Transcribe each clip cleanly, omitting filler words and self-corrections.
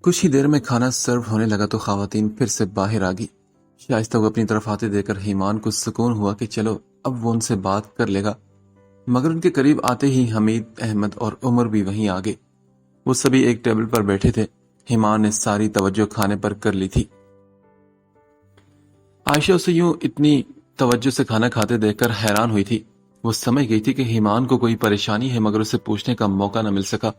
کچھ ہی دیر میں کھانا سرو ہونے لگا تو خواتین پھر سے باہر آ گئی۔ شائستہ کو اپنی طرف آتے دیکھ کر ایمان کو سکون ہوا کہ چلو اب وہ ان سے بات کر لے گا، مگر ان کے قریب آتے ہی حمید، احمد اور عمر بھی وہیں آ گئے۔ وہ سبھی ایک ٹیبل پر بیٹھے تھے۔ ایمان نے ساری توجہ کھانے پر کر لی تھی۔ عائشہ اسے یوں اتنی توجہ سے کھانا کھاتے دیکھ کر حیران ہوئی تھی۔ وہ سمجھ گئی تھی کہ ایمان کو کوئی پریشانی ہے، مگر اسے پوچھنے کا موقع نہ مل سکا۔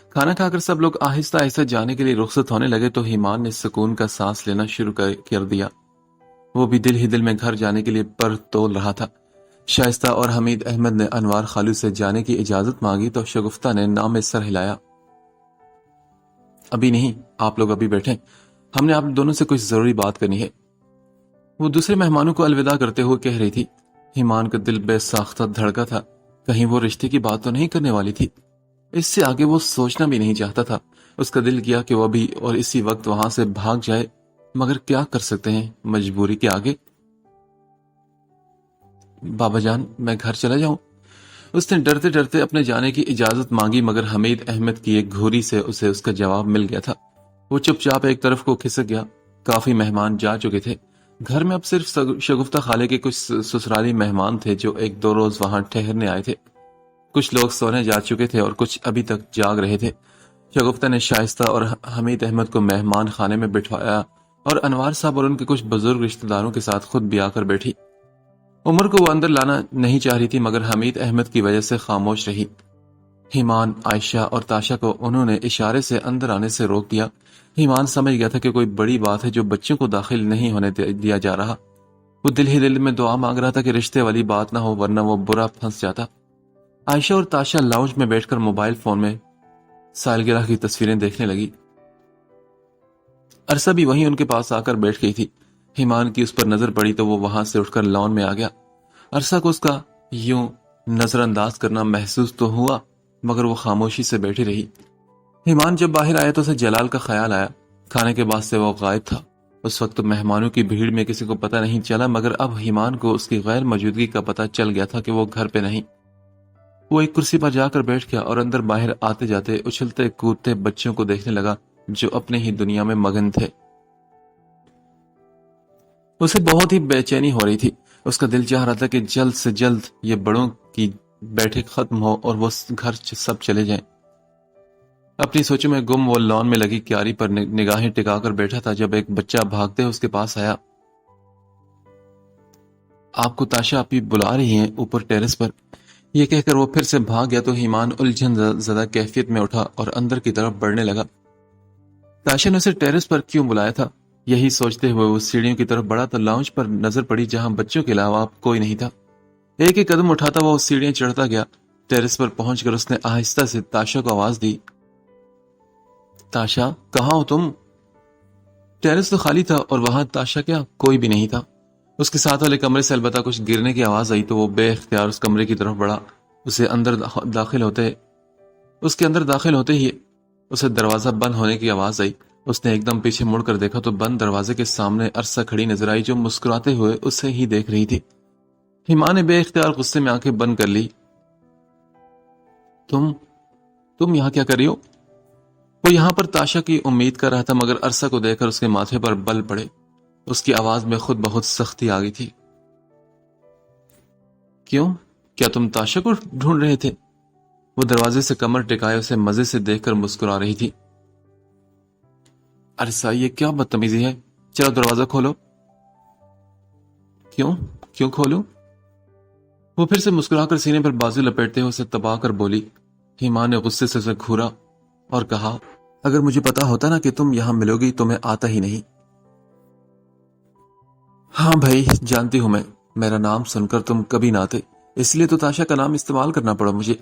کھانا کھا کر سب لوگ آہستہ آہستہ جانے کے لیے رخصت ہونے لگے تو ایمان نے سکون کا سانس لینا شروع کر دیا۔ وہ بھی دل ہی دل میں گھر جانے کے لیے پر تول رہا تھا۔ شائستہ اور حمید احمد نے انوار خالو سے جانے کی اجازت مانگی تو شگفتہ نے نام میں سر ہلایا۔ ابھی نہیں، آپ لوگ ابھی بیٹھیں، ہم نے آپ دونوں سے کچھ ضروری بات کرنی ہے، وہ دوسرے مہمانوں کو الوداع کرتے ہوئے کہہ رہی تھی۔ ایمان کا دل بے ساختہ دھڑکا تھا، کہیں وہ رشتے کی بات تو نہیں کرنے والی تھی۔ اس سے آگے وہ سوچنا بھی نہیں چاہتا تھا۔ اس کا دل کیا کہ وہ ابھی اور اسی وقت وہاں سے بھاگ جائے، مگر کیا کر سکتے ہیں مجبوری کے آگے۔ بابا جان، میں گھر چلا جاؤں؟ اس نے ڈرتے ڈرتے اپنے جانے کی اجازت مانگی، مگر حمید احمد کی ایک گھوری سے اسے اس کا جواب مل گیا تھا۔ وہ چپ چاپ ایک طرف کو کھسک گیا۔ کافی مہمان جا چکے تھے۔ گھر میں اب صرف شگفتہ خالے کے کچھ سسرالی مہمان تھے جو ایک دو روز وہاں ٹھہرنے آئے تھے۔ کچھ لوگ سونے جا چکے تھے اور کچھ ابھی تک جاگ رہے تھے۔ شگفتہ نے شائستہ اور حمید احمد کو مہمان خانے میں بٹھوایا اور انوار صاحب اور ان کے کچھ بزرگ رشتہ داروں کے ساتھ خود بھی آ کر بیٹھی۔ عمر کو وہ اندر لانا نہیں چاہ رہی تھی، مگر حمید احمد کی وجہ سے خاموش رہی۔ ایمان، عائشہ اور تاشا کو انہوں نے اشارے سے اندر آنے سے روک دیا۔ ایمان سمجھ گیا تھا کہ کوئی بڑی بات ہے جو بچوں کو داخل نہیں ہونے دیا جا رہا۔ وہ دل ہی دل میں دعا مانگ رہا تھا کہ رشتے والی بات نہ ہو، ورنہ وہ برا پھنس جاتا۔ عائشہ اور تاشا لاؤنج میں بیٹھ کر موبائل فون میں سالگرہ کی تصویریں دیکھنے لگی۔ عرصہ بھی وہیں ان کے پاس آ کر بیٹھ گئی تھی۔ ایمان کی اس پر نظر پڑی تو وہ وہاں سے اٹھ کر لان میں آ گیا۔ عرصہ کو اس کا یوں نظر انداز کرنا محسوس تو ہوا، مگر وہ خاموشی سے بیٹھی رہی۔ ایمان جب باہر آیا تو اسے جلال کا خیال آیا۔ کھانے کے بعد سے وہ غائب تھا۔ اس وقت مہمانوں کی بھیڑ میں کسی کو پتہ نہیں چلا، مگر اب ایمان کو اس کی غیر موجودگی کا پتہ چل گیا تھا کہ وہ گھر پہ نہیں۔ وہ ایک کرسی پر جا کر بیٹھ گیا اور اندر باہر آتے جاتے اچھلتے کودتے بچوں کو دیکھنے لگا جو اپنے ہی دنیا میں مگن تھے۔ اسے بہت ہی بے چینی ہو رہی تھی۔ اس کا دل چاہ رہا تھا کہ جلد سے جلد یہ بڑوں کی بیٹھک ختم ہو اور وہ گھر سب چلے جائیں۔ اپنی سوچوں میں گم وہ لان میں لگی کیاری پر نگاہیں ٹکا کر بیٹھا تھا جب ایک بچہ بھاگتے اس کے پاس آیا۔ آپ کو تاشا اپی بلا رہی ہیں اوپر ٹیرس پر، یہ کہہ کر وہ پھر سے بھاگ گیا تو ایمان الجھن زدہ کیفیت میں اٹھا اور اندر کی طرف بڑھنے لگا۔ تاشا نے اسے ٹیرس پر کیوں بلایا تھا، یہی سوچتے ہوئے وہ سیڑھیوں کی طرف بڑھا تو لاؤنج پر نظر پڑی جہاں بچوں کے علاوہ کوئی نہیں تھا۔ ایک ایک قدم اٹھاتا وہ سیڑھیاں چڑھتا گیا۔ ٹیرس پر پہنچ کر اس نے آہستہ سے تاشا کو آواز دی، تاشا کہاں ہو تم؟ ٹیرس تو خالی تھا اور وہاں تاشا کیا، کوئی بھی نہیں تھا۔ اس کے ساتھ والے کمرے سے البتہ کچھ گرنے کی آواز آئی تو وہ بے اختیار اس کمرے کی طرف بڑھا۔ اس کے اندر داخل ہوتے ہی اسے دروازہ بند ہونے کی آواز آئی۔ اس نے ایک دم پیچھے مڑ کر دیکھا تو بند دروازے کے سامنے عرصہ کھڑی نظر آئی جو مسکراتے ہوئے اسے ہی دیکھ رہی تھی۔ ایمان نے بے اختیار غصے میں آنکھیں بند کر لی۔ تم یہاں کیا کر رہی ہو؟ وہ یہاں پر تاشا کی امید کر رہا تھا، مگر عرصہ کو دیکھ کر اس کے ماتھے پر بل پڑے۔ اس کی آواز میں خود بہت سختی آ گئی تھی۔ کیوں؟ کیا تم تاشا کو ڈھونڈ رہے تھے؟ وہ دروازے سے کمر ٹکائے اسے مزے سے دیکھ کر مسکرا رہی تھی۔ عرصہ، یہ کیا بدتمیزی ہے؟ چلو دروازہ کھولو۔ کیوں کھولوں؟ وہ پھر سے مسکرا کر سینے پر بازو لپیٹتے ہوئے اسے تبا کر بولی۔ ایمان نے غصے سے اسے گھورا اور کہا، اگر مجھے پتا ہوتا نا کہ تم یہاں ملو گی تو میں آتا ہی نہیں۔ ہاں بھائی، جانتی ہوں میں، میرا نام سن کر تم کبھی نہ آتے، اس لیے تو تاشا کا نام استعمال کرنا پڑا مجھے۔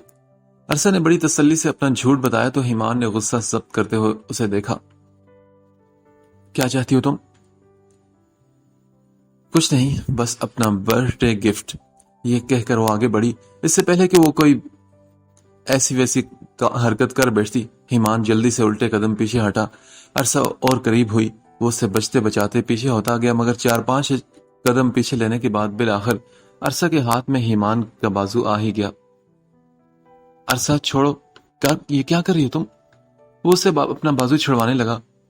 عرصہ نے بڑی تسلی سے اپنا جھوٹ بتایا تو ایمان نے غصہ ضبط کرتے ہوئے اسے دیکھا۔ کیا چاہتی ہو تم؟ کچھ نہیں، بس اپنا برتھ ڈے گفٹ، یہ کہہ کر وہ آگے بڑھی۔ اس سے پہلے کہ وہ کوئی ایسی ویسی حرکت کر بیٹھتی، ایمان جلدی سے الٹے قدم پیچھے ہٹا۔ عرصہ اور قریب ہوئی، وہ اسے بچتے بچاتے پیچھے ہوتا گیا، مگر 4-5 قدم پیچھے لینے کے بعد بالآخر عرصہ کے ہاتھ میں ایمان کا بازو آ ہی گیا۔ عرصہ چھوڑو، یہ کیا کر رہی ہو تم؟ وہ اسے اپنا بازو چھڑوانے لگا۔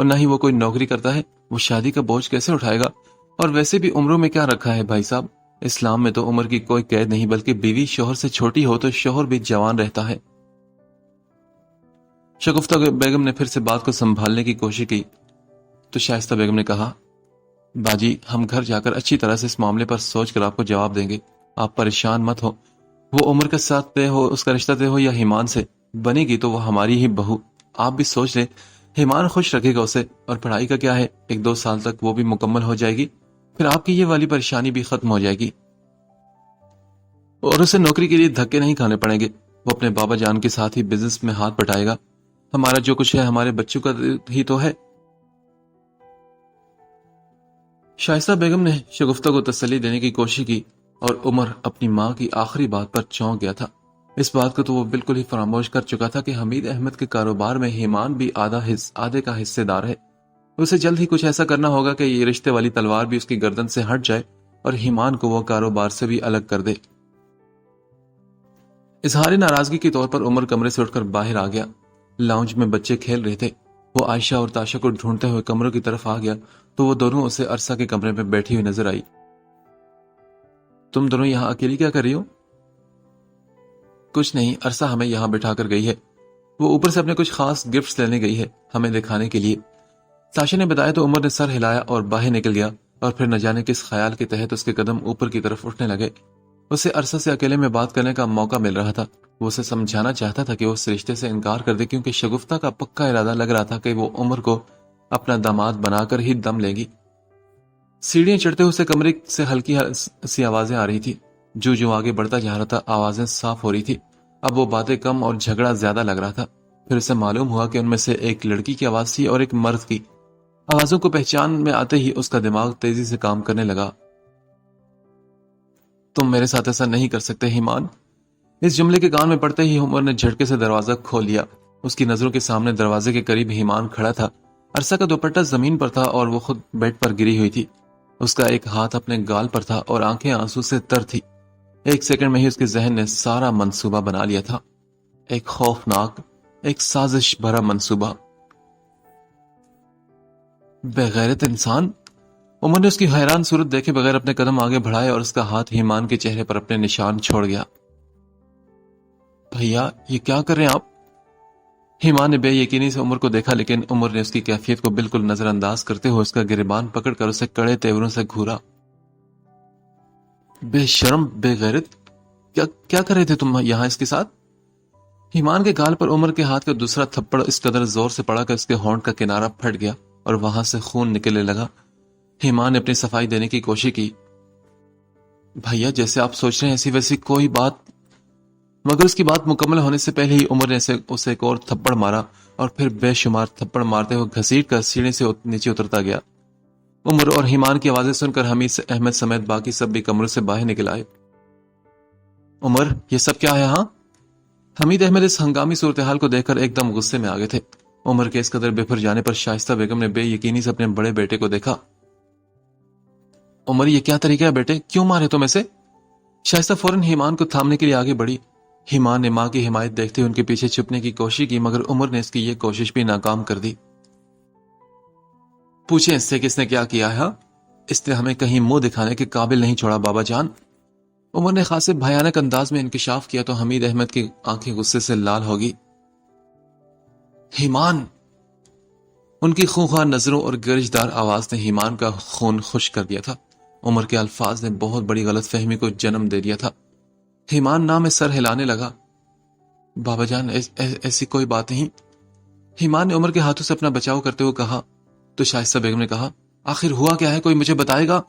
اور نہ ہی وہ کوئی نوکری کرتا ہے، وہ شادی کا بوجھ کیسے اٹھائے گا؟ اور ویسے بھی عمروں میں کیا رکھا ہے بھائی صاحب؟ اسلام میں تو عمر کی کوئی قید نہیں، بلکہ بیوی شوہر سے چھوٹی ہو تو شوہر بھی جوان رہتا ہے۔ شگفتہ بیگم نے پھر سے بات کو سنبھالنے کی کوشش کی تو شائستہ بیگم نے کہا، باجی ہم گھر جا کر اچھی طرح سے اس معاملے پر سوچ کر آپ کو جواب دیں گے، آپ پریشان مت ہو۔ وہ عمر کے ساتھ طے ہو، اس کا رشتہ طے ہو یا ایمان سے بنے گی تو وہ ہماری ہی بہو، آپ بھی سوچ لیں، ایمان خوش رکھے گا اسے، اور پڑھائی کا کیا ہے، 1-2 سال تک وہ بھی مکمل ہو جائے گی، پھر آپ کی یہ والی پریشانی بھی ختم ہو جائے گی، اور اسے نوکری کے لیے دھکے نہیں کھانے پڑیں گے، وہ اپنے بابا جان کے ساتھ ہی بزنس میں ہاتھ بٹائے گا، ہمارا جو کچھ ہے ہمارے بچوں کا ہی تو ہے۔ شائستہ بیگم نے شگفتہ کو تسلی دینے کی کوشش کی، اور عمر اپنی ماں کی آخری بات پر چونک گیا تھا۔ اس بات کو تو وہ بالکل ہی فراموش کر چکا تھا کہ حمید احمد کے کاروبار میں ایمان بھی آدھے کا حصے دار ہے۔ اسے جلد ہی کچھ ایسا کرنا ہوگا کہ یہ رشتے والی تلوار بھی اس کی گردن سے ہٹ جائے اور ایمان کو وہ کاروبار سے بھی الگ کر دے۔ اظہار ناراضگی کے طور پر عمر کمرے سے اٹھ کر باہر آ گیا۔ لاؤنج میں بچے کھیل رہے تھے، وہ عائشہ اور تاشا کو ڈھونڈتے ہوئے کمروں کی طرف آ گیا تو وہ دونوں اسے عرصہ کے کمرے میں بیٹھی ہوئی نظر آئی۔ تم دونوں یہاں اکیلی کیا کر رہی ہو؟ کچھ نہیں، عرصہ ہمیں یہاں بٹھا کر گئی ہے، وہ اوپر سے اپنے کچھ خاص گفٹس لینے گئی ہے ہمیں دکھانے کے لیے، تاشا نے بتایا تو عمر نے سر ہلایا اور باہر نکل گیا، اور پھر نہ جانے کس خیال کے تحت اس کے قدم اوپر کی طرف اٹھنے لگے۔ اسے عرصہ سے اکیلے میں بات کرنے کا موقع مل رہا تھا، وہ اسے سمجھانا چاہتا تھا کہ وہ اس رشتے سے انکار کر دے، کیونکہ شگفتہ کا پکا ارادہ لگ رہا تھا کہ وہ عمر کو اپنا داماد بنا کر ہی دم لے گی۔ سیڑھیاں چڑھتے ہوئے کمرے سے ہلکی سی آوازیں آ رہی تھی، جو آگے بڑھتا جا رہا تھا آوازیں صاف ہو رہی تھی، اب وہ باتیں کم اور جھگڑا زیادہ لگ رہا تھا۔ پھر اسے معلوم ہوا کہ ان میں سے ایک لڑکی کی آواز تھی اور ایک مرد کی۔ آوازوں کو پہچان میں آتے ہی اس کا دماغ تیزی سے کام کرنے لگا۔ تم میرے ساتھ ایسا نہیں کر سکتے ایمان۔ اس جملے کے کان میں پڑتے ہی عمر نے جھٹکے سے دروازہ کھول لیا۔ اس کی نظروں کے سامنے دروازے کے قریب ایمان کھڑا تھا، عرصہ کا دوپٹہ زمین پر تھا اور وہ خود بیڈ پر گری ہوئی تھی، اس کا ایک ہاتھ اپنے گال پر تھا اور آنکھیں آنسو سے تر تھی۔ ایک سیکنڈ میں ہی اس کے ذہن نے سارا منصوبہ بنا لیا تھا، ایک خوفناک، ایک سازش بھرا منصوبہ۔ بغیرت انسان! عمر نے اس کی حیران صورت دیکھے بغیر اپنے قدم آگے بڑھائے اور اس کا ہاتھ ایمان کے چہرے پر اپنے نشان چھوڑ گیا۔ بھیا یہ کیا کر رہے ہیں آپ؟ ایمان نے بے یقینی سے عمر کو دیکھا، لیکن عمر نے اس کی کیفیت کو بالکل نظر انداز کرتے ہوئے اس کا گریبان پکڑ کر اسے کڑے تیوروں سے گھورا۔ بے شرم، بے غیرت، کیا کر رہے تھے تم یہاں اس کے ساتھ؟ ایمان کے گال پر عمر کے ہاتھ کا دوسرا تھپڑ اس قدر زور سے پڑا کہ اس کے ہونٹ کا کنارہ پھٹ گیا اور وہاں سے خون نکلنے لگا۔ ایمان نے اپنی صفائی دینے کی کوشش کی۔ بھیا جیسے آپ سوچ رہے ہیں ایسی ویسی کوئی بات، مگر اس کی بات مکمل ہونے سے پہلے ہی عمر نے اسے ایک اور تھپڑ مارا اور پھر بے شمار تھپڑ مارتے ہوئے گھسیٹ کر سیڑھی سے نیچے اترتا گیا۔ عمر اور ایمان کی آوازیں سن کر حمید احمد سمیت باقی سب بھی کمروں سے باہر نکل آئے۔ عمر یہ سب کیا ہے ہاں؟ حمید احمد اس ہنگامی صورتحال کو دیکھ کر ایک دم غصے میں آگے تھے۔ عمر کے اس قدر بفر جانے پر شائستہ بیگم نے بے یقینی سے اپنے بڑے بیٹے کو دیکھا۔ عمر یہ کیا طریقہ ہے بیٹے، کیوں مارے تم ایسے؟ شائستہ فوراً ایمان کو تھامنے کے لیے آگے بڑھی۔ ایمان نے ماں کی حمایت دیکھتے ہوئے ان کے پیچھے چھپنے کی کوشش کی، مگر عمر نے اس کی یہ کوشش بھی ناکام کر دی۔ پوچھیں اس سے کس نے کیا کیا ہے ہاں؟ اس نے ہمیں کہیں منہ دکھانے کے قابل نہیں چھوڑا بابا جان۔ عمر نے خاصے بھیانک انداز میں انکشاف کیا تو حمید احمد کی آنکھیں غصے سے لال ہوگی۔ ایمان! ان کی خونخوار نظروں اور گرجدار آواز نے ایمان کا خون خشک کر دیا تھا۔ عمر کے الفاظ نے بہت بڑی غلط فہمی کو جنم دے دیا تھا۔ ایمان نام میں سر ہلانے لگا۔ بابا جان ایسی کوئی بات نہیں۔ ایمان نے عمر کے ہاتھوں سے اپنا بچاؤ کرتے ہوئے کہا تو شائستہ بیگم نے کہا، آخر ہوا کیا ہے، کوئی مجھے بتائے گا؟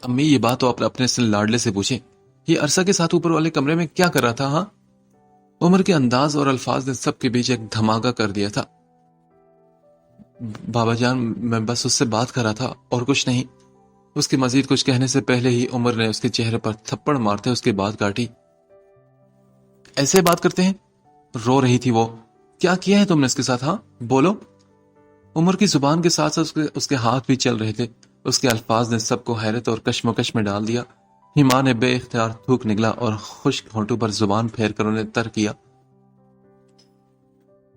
امی یہ بات تو اپنے سے لاڈلے سے پوچھیں، یہ عرصہ کے ساتھ اوپر والے کمرے میں کیا کر رہا تھا ہاں؟ عمر کے انداز اور الفاظ نے سب کے بیچ ایک دھماکہ کر دیا تھا۔ بابا جان میں بس اس سے بات کر رہا تھا اور کچھ نہیں۔ اس کے مزید کچھ کہنے سے پہلے ہی عمر نے اس کے چہرے پر تھپڑ مارتے اس کی بات کاٹی۔ ایسے بات کرتے ہیں؟ رو رہی تھی وہ۔ کیا کیا ہے تم نے اس کے ساتھ ہاں؟ بولو۔ عمر کی زبان کے ساتھ ساتھ اس کے ہاتھ بھی چل رہے تھے۔ اس کے الفاظ نے سب کو حیرت اور کشمکش میں ڈال دیا۔ ایمان نے بے اختیار تھوک نگلا اور خشک ہونٹوں پر زبان پھیر کر انہیں تر کیا۔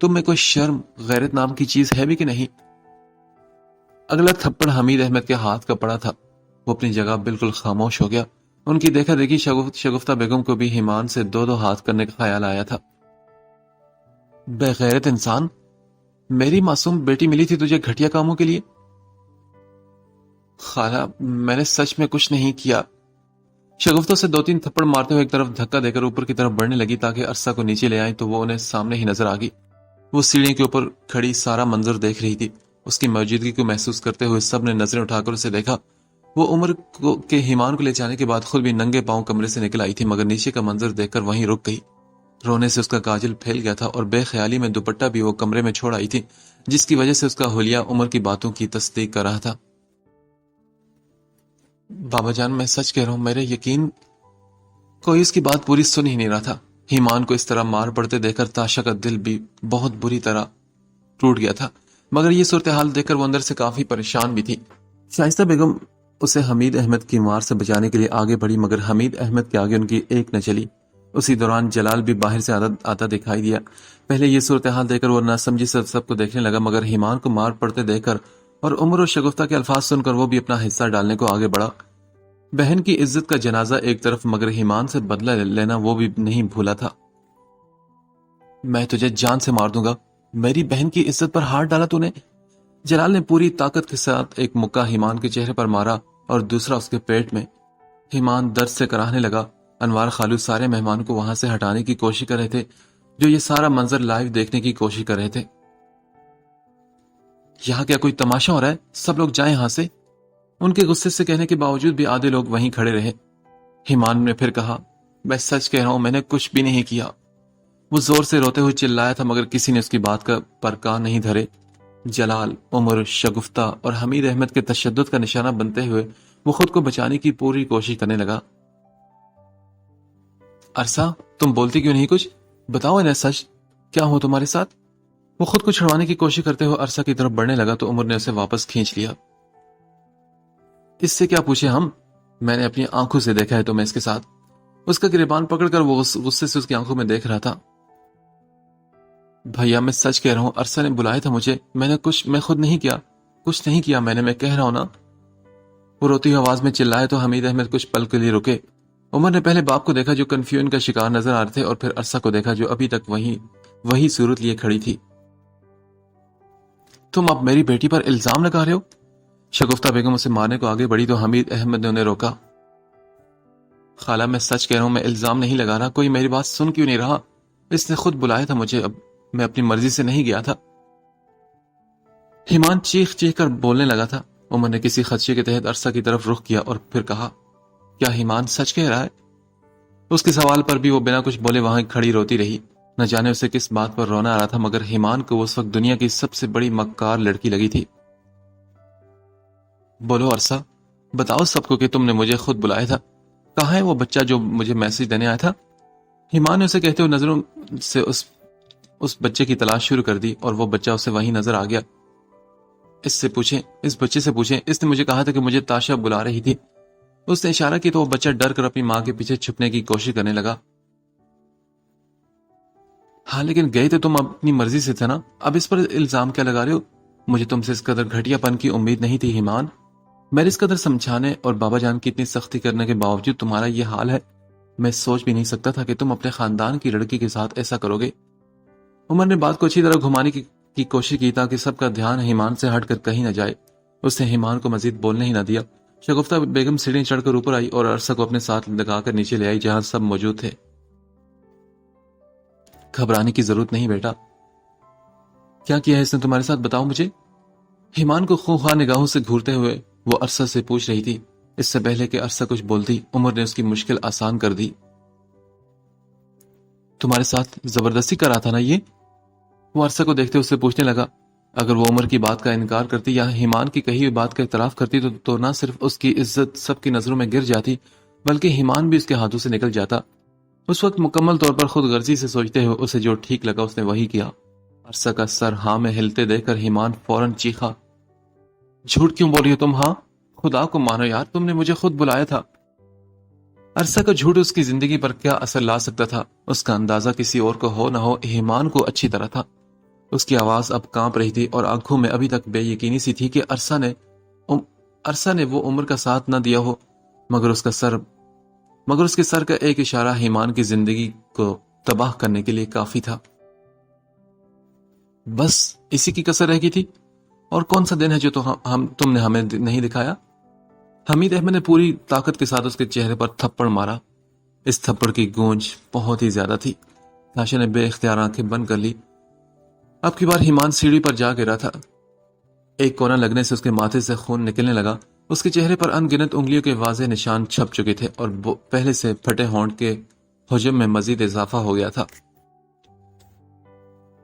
تم میں کوئی شرم غیرت نام کی چیز ہے بھی کہ نہیں؟ اگلا تھپڑ حمید احمد کے ہاتھ کا پڑا تھا. وہ اپنی جگہ بالکل خاموش ہو گیا. ان کی دیکھا دیکھی شگفتہ بیگم کو بھی ایمان سے دو ہاتھ کرنے کا خیال آیا تھا. بے غیرت انسان، میری معصوم بیٹی ملی تھی تجھے گھٹیا کاموں کے لیے؟ خالہ، میں نے سچ میں کچھ نہیں کیا. شگفتہ سے 2-3 تھپڑ مارتے ہوئے ایک طرف دھکا دے کر اوپر کی طرف بڑھنے لگی تاکہ عرصہ کو نیچے لے آئیں تو وہ انہیں سامنے ہی نظر آ گئی. وہ سیڑھی کے اوپر کھڑی سارا منظر دیکھ رہی تھی. اس کی موجودگی کو محسوس کرتے ہوئے سب نے نظریں اٹھا کر اسے دیکھا. وہ عمر کے ایمان کو لے جانے کے بعد خود بھی ننگے پاؤں کمرے سے نکل آئی تھی، مگر نیچے کا منظر دیکھ کر وہیں رک گئی. رونے سے اس کا کاجل پھیل گیا تھا اور بے خیالی میں دوپٹہ بھی وہ کمرے میں چھوڑ آئی تھی، جس کی وجہ سے اس کا حلیہ عمر کی باتوں کی تصدیق کر رہا تھا. بابا جان، میں سچ کہہ رہا ہوں، میرے یقین کوئی اس کی بات پوری سن ہی نہیں رہا تھا. ایمان کو اس طرح مار پڑتے دیکھ کر تاشا کا دل بھی بہت بری طرح ٹوٹ گیا تھا، مگر یہ صورتحال دیکھ کر وہ اندر سے کافی پریشان بھی تھی. شائستہ بیگم اسے حمید احمد کی مار سے بچانے کے لیے آگے بڑھی، مگر حمید احمد کے آگے ان کی ایک نہ چلی. اسی دوران جلال بھی باہر سے آتا دکھائی دیا. پہلے یہ صورتحال دیکھ کر وہ نہ سمجھی سب کو دیکھنے لگا، مگر ایمان کو مار پڑتے دیکھ کر اور عمر اور شگفتہ کے الفاظ سن کر وہ بھی اپنا حصہ ڈالنے کو آگے بڑھا. بہن کی عزت کا جنازہ ایک طرف، مگر ایمان سے بدلہ لینا وہ بھی نہیں بھولا تھا. میں تجھے جان سے مار دوں گا، میری بہن کی عزت پر ہاتھ ڈالا تو نے. جلال نے پوری طاقت کے ساتھ ایک مکہ ایمان کے چہرے پر مارا اور دوسرا اس کے پیٹ میں. ایمان درد سے کراہنے لگا. انوار خالو سارے مہمانوں کو وہاں سے ہٹانے کی کوشش کر رہے تھے، جو یہ سارا منظر لائیو دیکھنے کی کوشش کر رہے تھے. یہاں کیا کوئی تماشا ہو رہا ہے؟ سب لوگ جائیں یہاں سے. ان کے غصے سے کہنے کے باوجود بھی آدھے لوگ وہیں کھڑے رہے. ایمان نے پھر کہا، میں سچ کہہ رہا ہوں، میں نے کچھ بھی نہیں کیا. وہ زور سے روتے ہوئے چلایا تھا، مگر کسی نے اس کی بات پر کان نہیں دھرے. جلال، عمر، شگفتہ اور حمید احمد کے تشدد کا نشانہ بنتے ہوئے وہ خود کو بچانے کی پوری کوشش کرنے لگا. عرصہ، تم بولتی کیوں نہیں کچھ؟ بتاؤ انہیں سچ، کیا ہو تمہارے ساتھ؟ وہ خود کو چھڑوانے کی کوشش کرتے ہوئے عرصہ کی طرف بڑھنے لگا تو عمر نے اسے واپس کھینچ لیا. اس سے کیا پوچھے ہم؟ میں نے اپنی آنکھوں سے دیکھا ہے تو میں اس کے ساتھ. اس کا گریبان پکڑ کر وہ غصے سے اس کی آنکھوں میں دیکھ رہا تھا. بھیا، میں سچ کہہ رہا ہوں، عرصہ نے بلایا تھا مجھے، میں خود نہیں کیا، کچھ نہیں کیا میں کہہ رہا ہوں نا. وہ روتی ہوئی آواز میں چلائے تو حمید احمد کچھ پل کے لیے رکے. عمر نے پہلے باپ کو دیکھا جو کنفیوژن کا شکار نظر آ رہے تھے، اور پھر عرصہ کو دیکھا جو ابھی تک وہی صورت لیے کھڑی تھی. تم اب میری بیٹی پر الزام لگا رہے ہو؟ شگفتہ بیگم اسے مارنے کو آگے بڑھی تو حمید احمد نے انہیں روکا. خالہ، میں سچ کہہ رہا ہوں، میں الزام نہیں لگا رہا. کوئی میری بات سن کیوں نہیں رہا؟ اس نے خود بلایا تھا مجھے، اب میں اپنی مرضی سے نہیں گیا تھا. ایمان چیخ کر بولنے لگا تھا. عمر نے کسی خدشے کے تحت عرصہ کی طرف رخ کیا اور پھر کہا، کیا ایمان سچ کہہ رہا ہے؟ اس کے سوال پر بھی وہ بنا کچھ بولے وہاں کھڑی روتی رہی. نہ جانے اسے کس بات پر رونا آ رہا تھا، مگر ایمان کو اس وقت دنیا کی سب سے بڑی مکار لڑکی لگی تھی. بولو عرصہ، بتاؤ سب کو کہ تم نے مجھے خود بلایا تھا. کہاں ہے وہ بچہ جو مجھے میسج دینے آیا تھا؟ ایمان نے اسے کہتے ہوئے نظروں سے اس بچے کی تلاش شروع کر دی اور وہ بچہ اسے وہیں نظر آ گیا. اس بچے سے پوچھیں، اس نے مجھے کہا تھا کہ مجھے تاشا بلا رہی تھی. اس نے اشارہ کی تو وہ بچہ ڈر کر اپنی ماں کے پیچھے چھپنے کی کوشش کرنے لگا. ہاں، لیکن گئے تو تم اپنی مرضی سے تھے نا، اب اس پر الزام کیا لگا رہے ہو؟ مجھے تم سے اس قدر گھٹیا پن کی امید نہیں تھی ایمان. میرے اس قدر سمجھانے اور بابا جان کی اتنی سختی کرنے کے باوجود تمہارا یہ حال ہے. میں سوچ بھی نہیں سکتا تھا کہ تم اپنے خاندان کی لڑکی کے ساتھ ایسا کرو گے. عمر نے بات کو اچھی طرح گھمانے کی کوشش کی تاکہ سب کا دھیان ایمان سے ہٹ کر کہیں نہ جائے. اس نے ایمان کو مزید بولنے ہی نہ دیا. شگفتہ بیگم سیڑھیاں چڑھ کر اوپر آئی اور عرصہ کو اپنے ساتھ لگا کر نیچے لے آئی جہاں سب موجود تھے. گھبرانے کی ضرورت نہیں بیٹا. کیا کیا ہے اس نے تمہارے ساتھ؟ بتاؤ مجھے. ایمان کو خونخوار نگاہوں سے گھورتے ہوئے وہ عرصہ سے پوچھ رہی تھی. اس سے پہلے کہ عرصہ کچھ بولتی، عمر نے اس کی مشکل آسان کر دی. تمہارے ساتھ زبردستی کر رہا تھا نا یہ؟ وہ عرصہ کو دیکھتے اس سے پوچھنے لگا. اگر وہ عمر کی بات کا انکار کرتی یا ایمان کی کہی ہوئی بات کا اعتراف کرتی تو نہ صرف اس کی عزت سب کی نظروں میں گر جاتی، بلکہ ایمان بھی اس کے ہاتھوں سے نکل جاتا. اس وقت مکمل طور پر خود غرضی سے سوچتے ہوئے اسے جو ٹھیک لگا اس نے وہی کیا. عرصہ کا سر ہاں میں ہلتے دیکھ کر ایمان فوراً چیخا، جھوٹ کیوں بول رہی ہو تم؟ ہاں، خدا کو مانو یار، تم نے مجھے خود بلایا تھا. عرصہ کا جھوٹ اس کی زندگی پر کیا اثر لا سکتا تھا، اس کا اندازہ کسی اور کو ہو نہ ہو ایمان کو اچھی طرح تھا. اس کی آواز اب کانپ رہی تھی اور آنکھوں میں ابھی تک بے یقینی سی تھی کہ عرصہ نے وہ عمر کا ساتھ نہ دیا ہو، مگر اس کے سر کا ایک اشارہ ایمان کی زندگی کو تباہ کرنے کے لیے کافی تھا۔ بس اسی کی کسر رہ گئی تھی، اور کون سا دن ہے جو تم نے ہمیں نہیں دکھایا؟ حمید احمد نے پوری طاقت کے ساتھ اس کے چہرے پر تھپڑ مارا۔ اس تھپڑ کی گونج بہت ہی زیادہ تھی۔ تاشا نے بے اختیار آنکھیں بند کر لی۔ اب کی بار ایمان سیڑھی پر جا گرا تھا۔ ایک کونا لگنے سے اس کے ماتھے سے خون نکلنے لگا۔ اس کے چہرے پر ان گنت انگلیوں کے واضح نشان چھپ چکے تھے اور پہلے سے پھٹے ہونٹ کے حجم میں مزید اضافہ ہو گیا تھا۔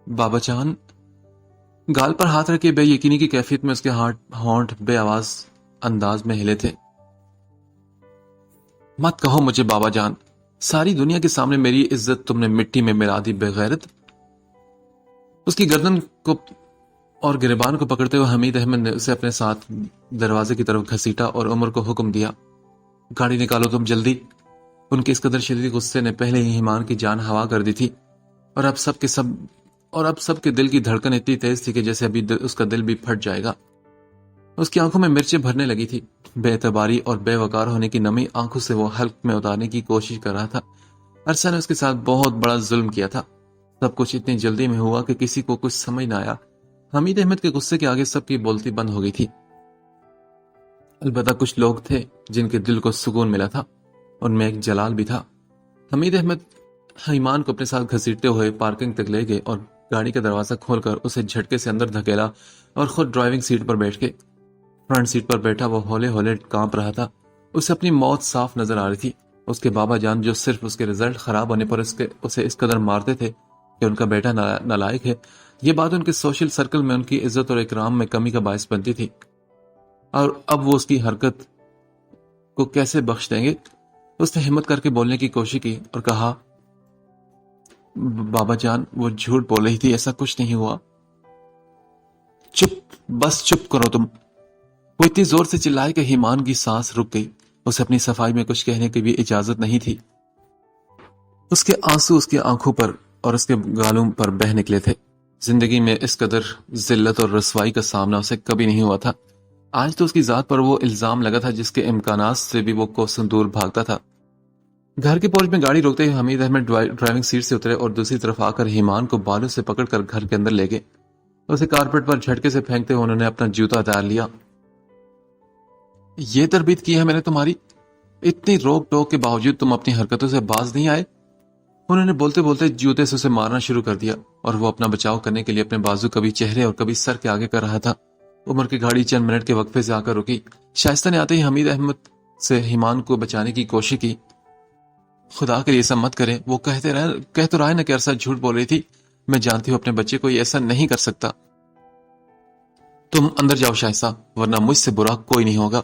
بابا جان، گال پر ہاتھ رکھے بے یقینی کی کیفیت میں اس کے ہونٹ بے آواز انداز میں ہلے تھے۔ مت کہو مجھے بابا جان، ساری دنیا کے سامنے میری عزت تم نے مٹی میں ملا دی، بے غیرت۔ اس کی گردن کو اور گریبان کو پکڑتے ہوئے حمید احمد نے اسے اپنے ساتھ دروازے کی طرف گھسیٹا اور عمر کو حکم دیا، گاڑی نکالو تم جلدی۔ ان کے اس قدر شدید غصے نے پہلے ہی ایمان کی جان ہوا کر دی تھی، اور اب سب کے دل کی دھڑکن اتنی تیز تھی کہ جیسے ابھی اس کا دل بھی پھٹ جائے گا۔ اس کی آنکھوں میں مرچیں بھرنے لگی تھی۔ بے اعتباری اور بے وقار ہونے کی نمی آنکھوں سے وہ حلق میں اتارنے کی کوشش کر رہا تھا۔ عرصہ نے اس کے ساتھ بہت بڑا ظلم کیا تھا۔ سب کچھ اتنی جلدی میں ہوا کہ کسی کو کچھ سمجھ نہ آیا۔ حمید احمد کے غصے کے آگے سب کی بولتی بند ہو گئی تھی۔ البتہ کچھ لوگ تھے جن کے دل کو سکون ملا تھا، ان میں ایک جلال بھی تھا۔ حمید احمد ایمان کو اپنے ساتھ گھسیٹتے ہوئے پارکنگ تک لے گئے اور گاڑی کا دروازہ کھول کر اسے جھٹکے سے اندر دھکیلا اور خود ڈرائیونگ سیٹ پر بیٹھ گئے۔ فرنٹ سیٹ پر بیٹھا وہ ہولے ہولے کانپ رہا تھا۔ اسے اپنی موت صاف نظر آ رہی تھی۔ اس کے بابا جان جو صرف اس کے رزلٹ خراب ہونے پر اسے اس قدر مارتے تھے کہ ان کا بیٹا نالائق ہے، یہ بات ان کے سوشل سرکل میں ان کی عزت اور اکرام میں کمی کا باعث بنتی تھی، اور اب وہ اس کی حرکت کو کیسے بخش دیں گے؟ اس نے ہمت کر کے بولنے کی کوشش کی اور کہا، بابا جان وہ جھوٹ بول رہی تھی، ایسا کچھ نہیں ہوا۔ چپ، بس چپ کرو تم۔ وہ اتنی زور سے چلائے کہ ایمان کی سانس رک گئی۔ اسے اپنی صفائی میں کچھ کہنے کی بھی اجازت نہیں تھی۔ اس کے آنسو اس کی آنکھوں پر اور اس کے گالوں پر بہہ نکلے تھے۔ زندگی میں اس قدر ذلت اور رسوائی کا سامنا اسے کبھی نہیں ہوا تھا۔ آج تو اس کی ذات پر وہ الزام لگا تھا جس کے امکانات سے بھی وہ کوسوں دور بھاگتا تھا۔ گھر کے پورچ میں گاڑی روکتے ہوئے حمید احمد ڈرائیونگ سیٹ سے اترے اور دوسری طرف آ کر ایمان کو بالوں سے پکڑ کر گھر کے اندر لے گئے۔ اسے کارپیٹ پر جھٹکے سے پھینکتے ہوئے انہوں نے اپنا جوتا اتار لیا۔ یہ تربیت کی ہے میں نے تمہاری؟ اتنی روک ٹوک کے باوجود تم اپنی حرکتوں سے باز نہیں آئے؟ انہوں نے بولتے بولتے جوتے سے اسے مارنا شروع کر دیا، اور وہ اپنا بچاؤ کرنے کے لیے اپنے بازو کبھی چہرے اور کبھی سر کے آگے کر رہا تھا۔ عمر کی گاڑی چند منٹ کے وقفے سے آ کر رکی۔ شائستہ نے آتے ہی حمید احمد سے ایمان کو بچانے کی کوشش کی۔ خدا کے لیے ایسا مت کریں، وہ کہہ تو رہا ہے نا کہ عرصہ جھوٹ بول رہی تھی۔ میں جانتی ہوں اپنے بچے کو یہ ایسا نہیں کر سکتا۔ تم اندر جاؤ شائستہ، ورنہ مجھ سے برا کوئی نہیں ہوگا۔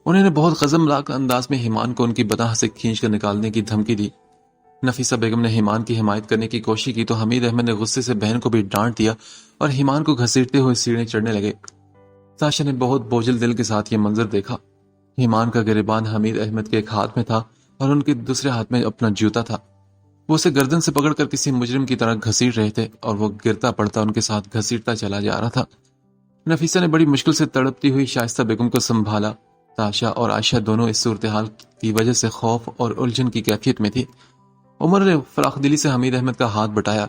انہوں نے بہت غضبناک انداز میں ایمان کو ان کی بطاح سے کھینچ کر نکالنے کی دھمکی دی۔ نفیسہ بیگم نے ایمان کی حمایت کرنے کی کوشش کی تو حمید احمد نے غصے سے بہن کو بھی ڈانٹ دیا اور ایمان کو گھسیٹتے ہوئے سیڑھیں چڑھنے لگے۔ تاشا نے بہت بوجھل دل کے ساتھ یہ منظر دیکھا۔ ایمان کا گریبان حمید احمد کے ایک ہاتھ میں تھا اور ان کے دوسرے ہاتھ میں اپنا جوتا تھا۔ وہ اسے گردن سے پکڑ کر کسی مجرم کی طرح گھسیٹ رہے تھے اور وہ گرتا پڑتا ان کے ساتھ گھسیٹتا چلا جا رہا تھا۔ نفیسہ نے بڑی مشکل سے تڑپتی ہوئی شائستہ بیگم کو سنبھالا۔ تاشا اور عائشہ دونوں اس صورتحال کی وجہ سے خوف اور الجھن کی کیفیت میں تھی۔ عمر نے فراخ دلی سے حمید احمد کا ہاتھ بٹایا۔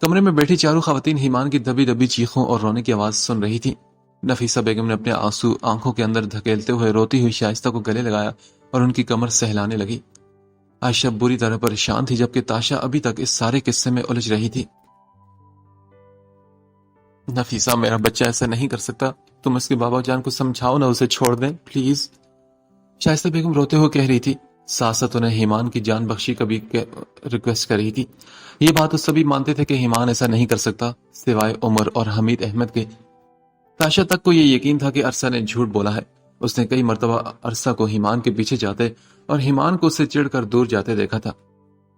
کمرے میں بیٹھی چاروں خواتین ایمان کی دبی دبی چیخوں اور رونے کی آواز سن رہی تھی۔ نفیسہ بیگم نے اپنے آنسو آنکھوں کے اندر دھکیلتے ہوئے روتی ہوئی شائستہ کو گلے لگایا اور ان کی کمر سہلانے لگی۔ عائشہ بری طرح پریشان تھی، جبکہ تاشا ابھی تک اس سارے قصے میں الجھ رہی تھی۔ نفیسہ، میرا بچہ ایسا نہیں کر سکتا، تم اس کے بابا جان کو سمجھاؤ نا، اسے چھوڑ دیں پلیز، شائستہ بیگم روتے ہوئے کہہ رہی تھی۔ ساست انہیں ایمان کی جان بخشی کا بھی ریکویسٹ کر رہی تھی۔ یہ بات تو سبھی مانتے تھے کہ ایمان ایسا نہیں کر سکتا سوائے عمر اور حمید احمد کے۔ تاشا تک کو یہ یقین تھا کہ عرصہ نے جھوٹ بولا ہے۔ اس نے کئی مرتبہ عرصہ کو ایمان کے پیچھے جاتے اور ایمان کو اس سے چڑھ کر دور جاتے دیکھا تھا۔